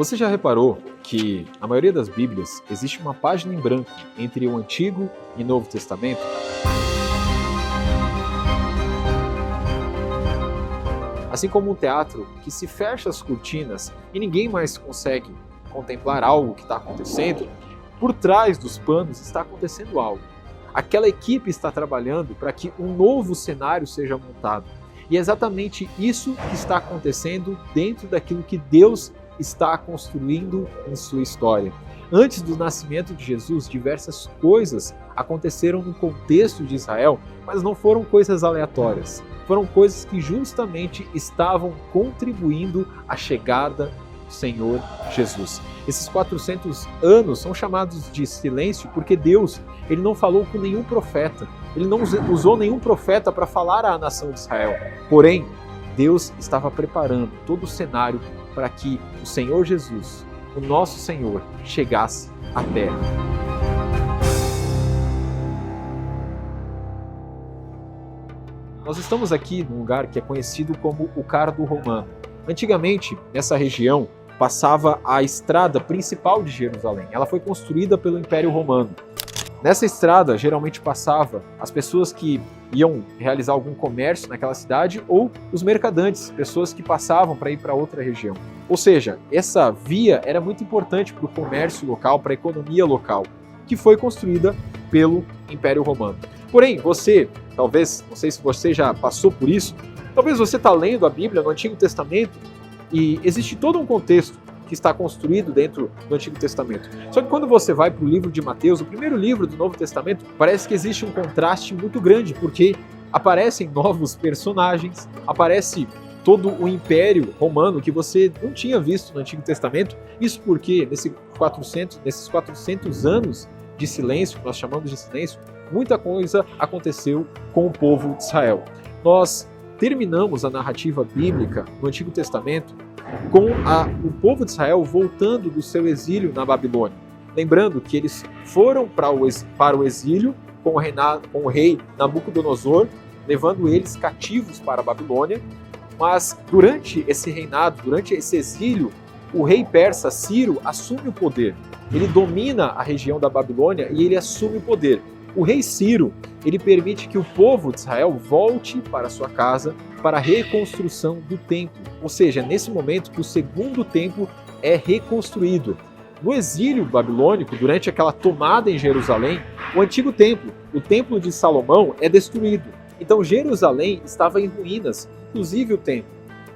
Você já reparou que, na maioria das Bíblias, existe uma página em branco entre o Antigo e Novo Testamento? Assim como um teatro que se fecha as cortinas e ninguém mais consegue contemplar algo que está acontecendo, por trás dos panos está acontecendo algo. Aquela equipe está trabalhando para que um novo cenário seja montado. E é exatamente isso que está acontecendo dentro daquilo que Deus está construindo em sua história. Antes do nascimento de Jesus, diversas coisas aconteceram no contexto de Israel, mas não foram coisas aleatórias. Foram coisas que justamente estavam contribuindo à chegada do Senhor Jesus. Esses 400 anos são chamados de silêncio porque Deus, ele não falou com nenhum profeta. Ele não usou nenhum profeta para falar à nação de Israel. Porém, Deus estava preparando todo o cenário para que o Senhor Jesus, o nosso Senhor, chegasse à terra. Nós estamos aqui num lugar que é conhecido como o Cardo Romano. Antigamente, nessa região, passava a estrada principal de Jerusalém. Ela foi construída pelo Império Romano. Nessa estrada, geralmente passava as pessoas que iam realizar algum comércio naquela cidade ou os mercadantes, pessoas que passavam para ir para outra região. Ou seja, essa via era muito importante para o comércio local, para a economia local, que foi construída pelo Império Romano. Porém, você, talvez, não sei se você já passou por isso, talvez você está lendo a Bíblia no Antigo Testamento e existe todo um contexto que está construído dentro do Antigo Testamento. Só que quando você vai para o livro de Mateus, o primeiro livro do Novo Testamento, parece que existe um contraste muito grande, porque aparecem novos personagens, aparece todo o Império Romano que você não tinha visto no Antigo Testamento. Isso porque nesses 400 anos de silêncio, que nós chamamos de silêncio, muita coisa aconteceu com o povo de Israel. Nós terminamos a narrativa bíblica no Antigo Testamento com o povo de Israel voltando do seu exílio na Babilônia. Lembrando que eles foram para o exílio com o rei Nabucodonosor, levando eles cativos para a Babilônia, mas durante esse reinado, durante esse exílio, o rei persa Ciro assume o poder. Ele domina a região da Babilônia e ele assume o poder. O rei Ciro, ele permite que o povo de Israel volte para sua casa para a reconstrução do templo. Ou seja, nesse momento que o segundo templo é reconstruído. No exílio babilônico, durante aquela tomada em Jerusalém, o antigo templo, o templo de Salomão, é destruído. Então Jerusalém estava em ruínas, inclusive o templo.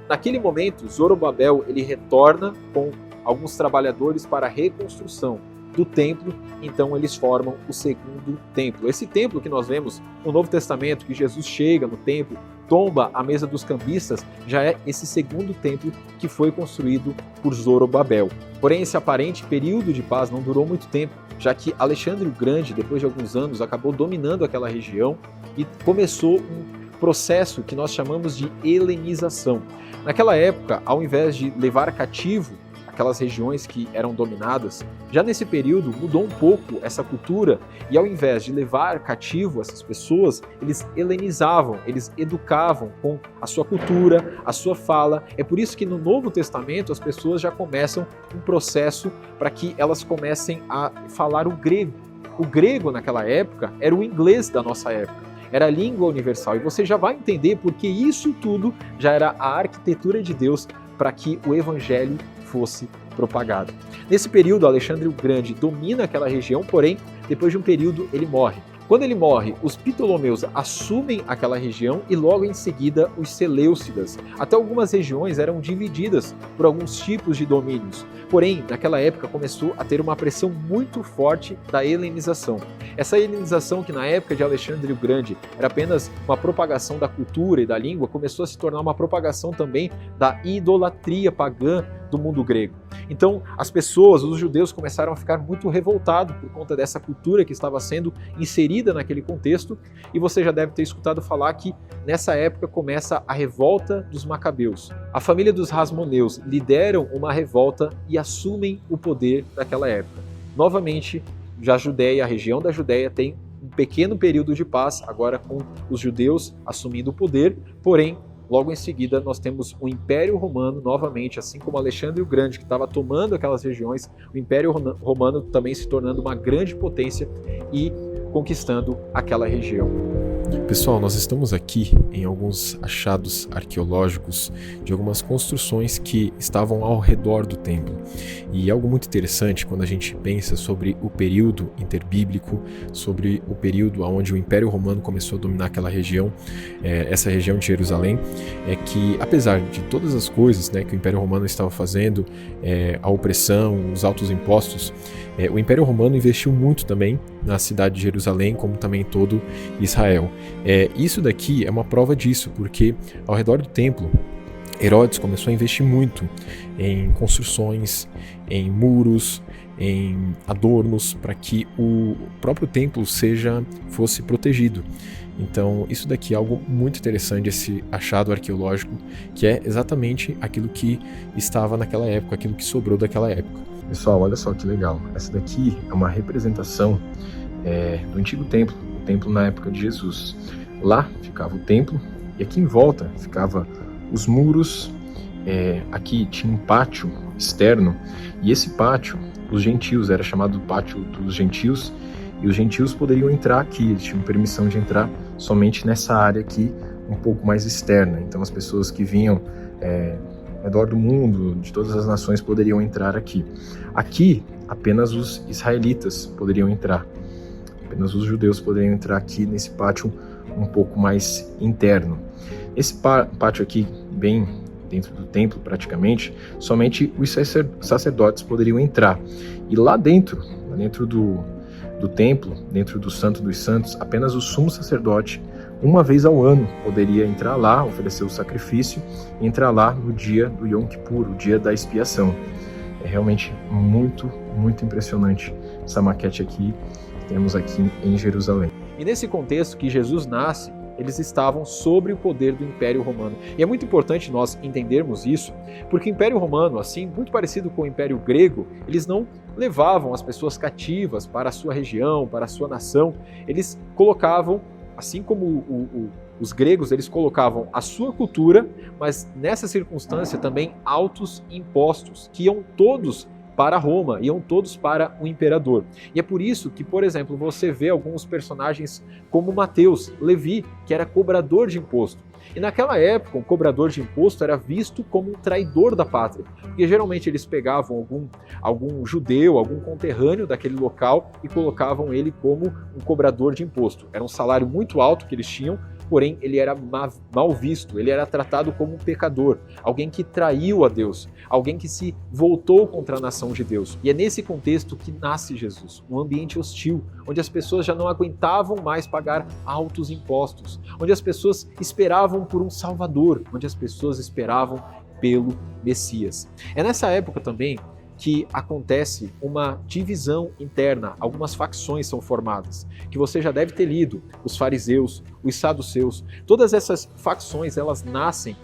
Naquele momento, Zorobabel ele retorna com alguns trabalhadores para a reconstrução do templo, então eles formam o segundo templo. Esse templo que nós vemos no Novo Testamento, que Jesus chega no templo, tomba a mesa dos cambistas, já é esse segundo templo que foi construído por Zorobabel. Porém, esse aparente período de paz não durou muito tempo, já que Alexandre o Grande, depois de alguns anos, acabou dominando aquela região e começou um processo que nós chamamos de helenização. Naquela época, ao invés de levar cativo aquelas regiões que eram dominadas, já nesse período mudou um pouco essa cultura e ao invés de levar cativo essas pessoas, eles helenizavam, eles educavam com a sua cultura, a sua fala. É por isso que no Novo Testamento as pessoas já começam um processo para que elas comecem a falar o grego. O grego naquela época era o inglês da nossa época. Era a língua universal e você já vai entender porque isso tudo já era a arquitetura de Deus para que o evangelho fosse propagado. Nesse período, Alexandre o Grande domina aquela região, porém, depois de um período, ele morre. Quando ele morre, os Ptolomeus assumem aquela região e logo em seguida os Seleucidas. Até algumas regiões eram divididas por alguns tipos de domínios. Porém, naquela época começou a ter uma pressão muito forte da helenização. Essa helenização que na época de Alexandre o Grande era apenas uma propagação da cultura e da língua, começou a se tornar uma propagação também da idolatria pagã do mundo grego. Então, as pessoas, os judeus começaram a ficar muito revoltados por conta dessa cultura que estava sendo inserida naquele contexto, e você já deve ter escutado falar que nessa época começa a revolta dos Macabeus. A família dos Hasmoneus lideram uma revolta e assumem o poder daquela época. Novamente, já a Judéia, a região da Judéia tem um pequeno período de paz, agora com os judeus assumindo o poder, porém logo em seguida nós temos o Império Romano novamente, assim como Alexandre o Grande, que estava tomando aquelas regiões, o Império Romano também se tornando uma grande potência e conquistando aquela região. Pessoal, nós estamos aqui em alguns achados arqueológicos de algumas construções que estavam ao redor do templo. E algo muito interessante quando a gente pensa sobre o período interbíblico, sobre o período onde o Império Romano começou a dominar aquela região, essa região de Jerusalém, é que apesar de todas as coisas, né, que o Império Romano estava fazendo, a opressão, os altos impostos, o Império Romano investiu muito também na cidade de Jerusalém, como também em todo Israel. Isso daqui é uma prova disso, porque ao redor do templo, Herodes começou a investir muito em construções, em muros, em adornos, para que o próprio templo fosse protegido. Então, isso daqui é algo muito interessante, esse achado arqueológico, que é exatamente aquilo que estava naquela época, aquilo que sobrou daquela época. Pessoal, olha só que legal. Essa daqui é uma representação do antigo templo, o templo na época de Jesus. Lá ficava o templo e aqui em volta ficava os muros. Aqui tinha um pátio externo e esse pátio, os gentios, era chamado pátio dos gentios, e os gentios poderiam entrar aqui, eles tinham permissão de entrar somente nessa área aqui, um pouco mais externa. Então as pessoas que vinham ao redor do mundo, de todas as nações, poderiam entrar aqui. Aqui, apenas os israelitas poderiam entrar. Apenas os judeus poderiam entrar aqui nesse pátio um pouco mais interno. Esse pátio aqui, bem dentro do templo praticamente, somente os sacerdotes poderiam entrar. E lá dentro do templo, dentro do Santo dos Santos, apenas o sumo sacerdote, uma vez ao ano, poderia entrar lá, oferecer o sacrifício e entrar lá no dia do Yom Kippur, o dia da expiação. É realmente muito, muito impressionante essa maquete aqui que temos aqui em Jerusalém. E nesse contexto que Jesus nasce, eles estavam sobre o poder do Império Romano. E é muito importante nós entendermos isso, porque o Império Romano, assim, muito parecido com o Império Grego, eles não levavam as pessoas cativas para a sua região, para a sua nação. Eles colocavam, assim como os gregos, eles colocavam a sua cultura, mas nessa circunstância também altos impostos, que iam todos para Roma, iam todos para o imperador. E é por isso que, por exemplo, você vê alguns personagens como Mateus, Levi, que era cobrador de imposto. E naquela época, um cobrador de imposto era visto como um traidor da pátria, porque geralmente eles pegavam algum judeu, algum conterrâneo daquele local e colocavam ele como um cobrador de imposto. Era um salário muito alto que eles tinham, porém ele era mal visto, ele era tratado como um pecador, alguém que traiu a Deus, alguém que se voltou contra a nação de Deus. E é nesse contexto que nasce Jesus, um ambiente hostil, onde as pessoas já não aguentavam mais pagar altos impostos, onde as pessoas esperavam por um Salvador, onde as pessoas esperavam pelo Messias. É nessa época também que acontece uma divisão interna, algumas facções são formadas, que você já deve ter lido, os fariseus, os saduceus. Todas essas facções, elas nascem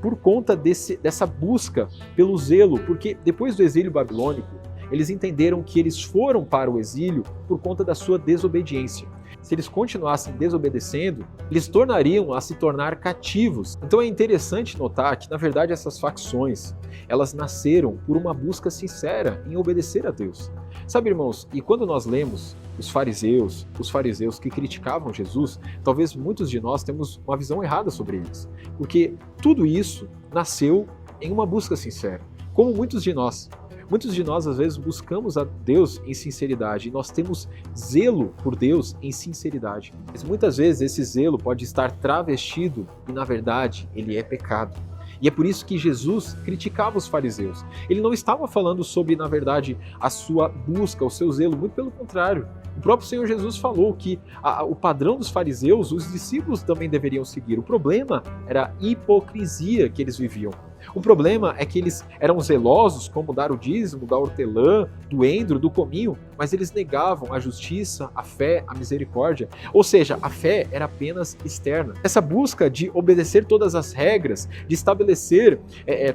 por conta dessa busca pelo zelo, porque depois do exílio babilônico, eles entenderam que eles foram para o exílio por conta da sua desobediência. Se eles continuassem desobedecendo, eles tornariam a se tornar cativos. Então é interessante notar que, na verdade, essas facções, elas nasceram por uma busca sincera em obedecer a Deus. Sabe, irmãos, e quando nós lemos os fariseus que criticavam Jesus, talvez muitos de nós temos uma visão errada sobre eles, porque tudo isso nasceu em uma busca sincera, como muitos de nós. Muitos de nós, às vezes, buscamos a Deus em sinceridade e nós temos zelo por Deus em sinceridade. Mas muitas vezes esse zelo pode estar travestido e, na verdade, ele é pecado. E é por isso que Jesus criticava os fariseus. Ele não estava falando sobre, na verdade, a sua busca, o seu zelo, muito pelo contrário. O próprio Senhor Jesus falou que o padrão dos fariseus, os discípulos também deveriam seguir. O problema era a hipocrisia que eles viviam. O problema é que eles eram zelosos, como dar o dízimo, da hortelã, do endro, do cominho, mas eles negavam a justiça, a fé, a misericórdia. Ou seja, a fé era apenas externa. Essa busca de obedecer todas as regras, de estabelecer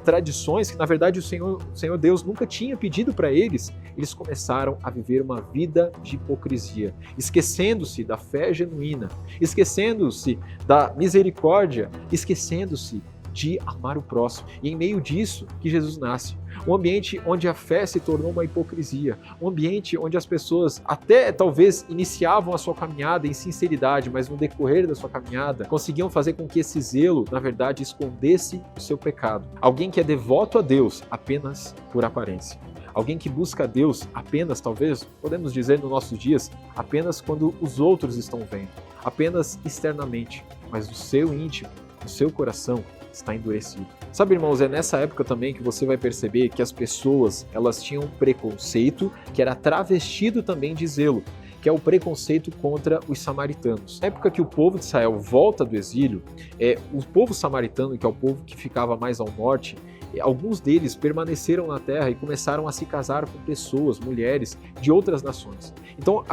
tradições que na verdade o Senhor Deus nunca tinha pedido para eles, eles começaram a viver uma vida de hipocrisia, esquecendo-se da fé genuína, esquecendo-se da misericórdia, esquecendo-se de amar o próximo. E em meio disso que Jesus nasce. Um ambiente onde a fé se tornou uma hipocrisia. Um ambiente onde as pessoas até talvez iniciavam a sua caminhada em sinceridade, mas no decorrer da sua caminhada conseguiam fazer com que esse zelo, na verdade, escondesse o seu pecado. Alguém que é devoto a Deus apenas por aparência. Alguém que busca a Deus apenas, talvez, podemos dizer nos nossos dias, apenas quando os outros estão vendo. Apenas externamente, mas no seu íntimo, no seu coração, está endurecido. Sabe, irmãos, é nessa época também que você vai perceber que as pessoas, elas tinham um preconceito que era travestido também de zelo, que é o preconceito contra os samaritanos. Na época que o povo de Israel volta do exílio, o povo samaritano, que é o povo que ficava mais ao norte, alguns deles permaneceram na terra e começaram a se casar com pessoas, mulheres de outras nações. Então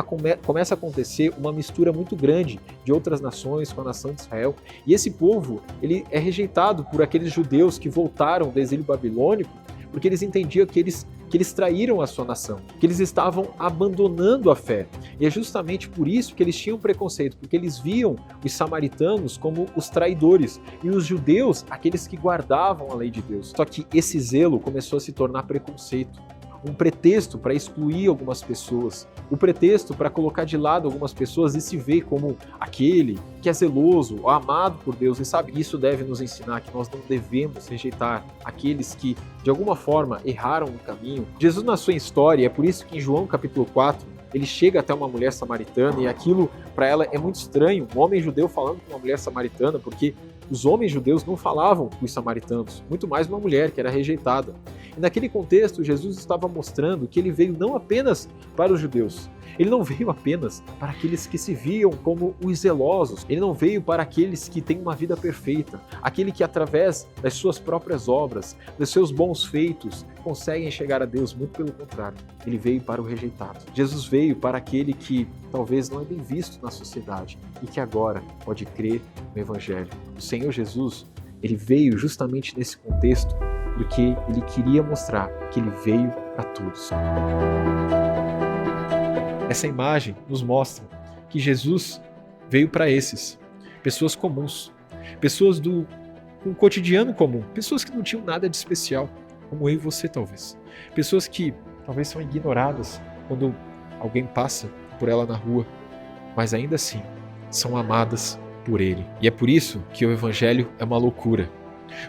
começa a acontecer uma mistura muito grande de outras nações com a nação de Israel. E esse povo, ele é rejeitado por aqueles judeus que voltaram do exílio babilônico, porque eles entendiam que eles traíram a sua nação, que eles estavam abandonando a fé. E é justamente por isso que eles tinham preconceito, porque eles viam os samaritanos como os traidores e os judeus aqueles que guardavam a lei de Deus. Só que esse zelo começou a se tornar preconceito, um pretexto para excluir algumas pessoas, o pretexto para colocar de lado algumas pessoas e se ver como aquele que é zeloso, amado por Deus. E sabe, isso deve nos ensinar que nós não devemos rejeitar aqueles que de alguma forma erraram no caminho. Jesus, na sua história, é por isso que em João capítulo 4, ele chega até uma mulher samaritana e aquilo para ela é muito estranho, um homem judeu falando com uma mulher samaritana, porque os homens judeus não falavam com os samaritanos, muito mais uma mulher que era rejeitada. E naquele contexto, Jesus estava mostrando que ele veio não apenas para os judeus, ele não veio apenas para aqueles que se viam como os zelosos, ele não veio para aqueles que têm uma vida perfeita, aquele que através das suas próprias obras, dos seus bons feitos, conseguem chegar a Deus, muito pelo contrário, ele veio para o rejeitado. Jesus veio para aquele que talvez não é bem visto na sociedade e que agora pode crer no Evangelho. O Senhor Jesus, ele veio justamente nesse contexto porque ele queria mostrar que ele veio para todos. Essa imagem nos mostra que Jesus veio para esses, pessoas comuns, pessoas com um cotidiano comum, pessoas que não tinham nada de especial, como eu e você talvez. Pessoas que talvez são ignoradas quando alguém passa por ela na rua, mas ainda assim são amadas por Ele. E é por isso que o Evangelho é uma loucura.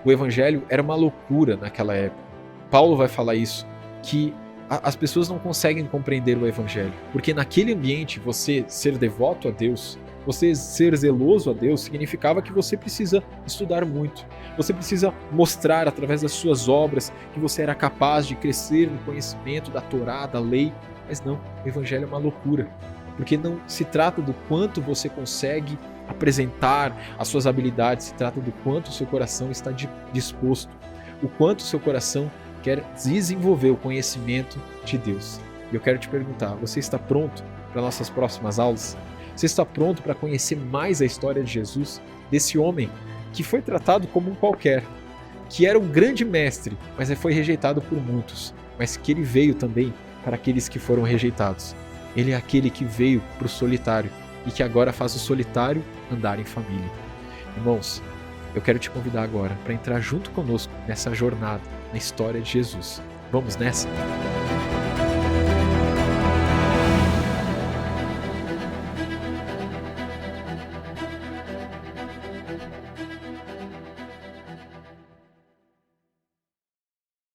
O Evangelho era uma loucura naquela época. Paulo vai falar isso, que as pessoas não conseguem compreender o Evangelho, porque naquele ambiente você ser devoto a Deus, você ser zeloso a Deus, significava que você precisa estudar muito, você precisa mostrar através das suas obras que você era capaz de crescer no conhecimento da Torá, da lei, mas não, o Evangelho é uma loucura, porque não se trata do quanto você consegue apresentar as suas habilidades, se trata do quanto o seu coração está disposto, o quanto o seu coração quer desenvolver o conhecimento de Deus. E eu quero te perguntar, você está pronto para nossas próximas aulas? Você está pronto para conhecer mais a história de Jesus, desse homem que foi tratado como um qualquer, que era um grande mestre, mas foi rejeitado por muitos, mas que ele veio também para aqueles que foram rejeitados. Ele é aquele que veio para o solitário e que agora faz o solitário andar em família. Irmãos, eu quero te convidar agora para entrar junto conosco nessa jornada, na história de Jesus. Vamos nessa?